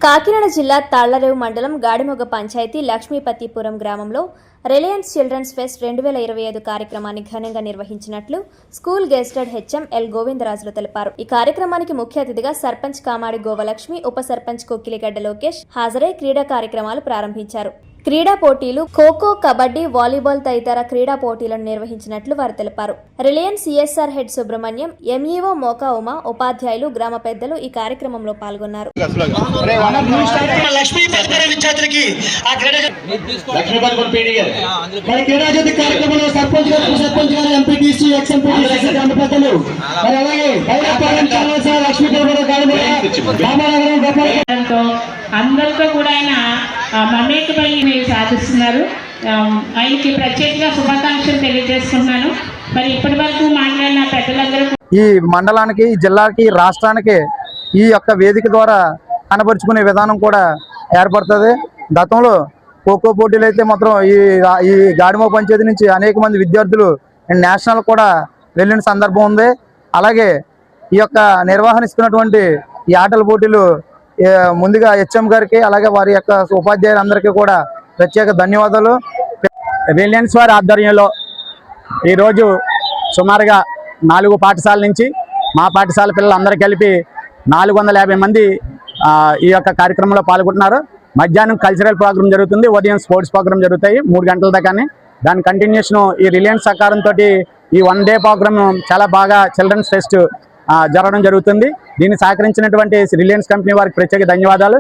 కాకినాడ జిల్లా తాళ్లరేవు మండలం గాడిమొగ పంచాయతీ లక్ష్మీపతిపురం గ్రామంలో రిలయన్స్ చిల్డ్రన్స్ ఫెస్ట్ 2025 కార్యక్రమాన్ని ఘనంగా నిర్వహించినట్లు స్కూల్ గెస్టెడ్ హెచ్ఎం ఎల్ గోవిందరాజులు తెలిపారు. ఈ కార్యక్రమానికి ముఖ్య అతిథిగా సర్పంచ్ కామాడి గోవలక్ష్మి, ఉప సర్పంచ్ కొక్కిలిగడ్డ లోకేష్ హాజరై క్రీడా కార్యక్రమాలు ప్రారంభించారు. క్రీడా పోటీలు, ఖోఖో, కబడ్డీ, వాలీబాల్ తదితర క్రీడా పోటీలను నిర్వహించినట్లు వారు తెలిపారు. Reliance CSR head Subrahmanyam, MEO Moka Uma, ఉపాధ్యాయులు, గ్రామ పెద్దలు ఈ కార్యక్రమంలో పాల్గొన్నారు. అందరితో కూడా ఆయన మమేకమై సాధిస్తున్నారు. ఆయనకి ప్రత్యేకంగా శుభాకాంక్షలు తెలియజేస్తున్నాను. మరి ఇప్పటి వరకు మాట్లాడిన పెద్దలందరూ ఈ మండలానికి, జిల్లాకి, రాష్ట్రానికి ఈ యొక్క వేదిక ద్వారా కనబరుచుకునే విధానం కూడా ఏర్పడుతుంది. గతంలో ఖోఖో పోటీలు అయితే మాత్రం ఈ గాడిమొగ పంచాయతీ నుంచి అనేక మంది విద్యార్థులు నేషనల్ కూడా వెళ్ళిన సందర్భం ఉంది. అలాగే ఈ యొక్క నిర్వహణిస్తున్నటువంటి ఈ ఆటల పోటీలు ముందుగా హెచ్ఎం గారికి, అలాగే వారి యొక్క ఉపాధ్యాయులందరికీ కూడా ప్రత్యేక ధన్యవాదాలు. రిలయన్స్ వారి ఆధ్వర్యంలో ఈరోజు సుమారుగా 4 పాఠశాల నుంచి మా పాఠశాల పిల్లలందరూ కలిపి 450 మంది ఈ యొక్క కార్యక్రమంలో పాల్గొంటున్నారు. మధ్యాహ్నం కల్చరల్ ప్రోగ్రామ్ జరుగుతుంది, ఉదయం స్పోర్ట్స్ ప్రోగ్రామ్ జరుగుతాయి 3 గంటల దాకానే. దాని కంటిన్యూషన్ ఈ రిలయన్స్ సహకారంతో ఈ 1 డే ప్రోగ్రామ్ చాలా బాగా చిల్డ్రన్స్ ఫెస్ట్ జరగడం జరుగుతుంది. దీన్ని సహకరించినటువంటి రిలయన్స్ కంపెనీ వారికి ప్రత్యేక ధన్యవాదాలు.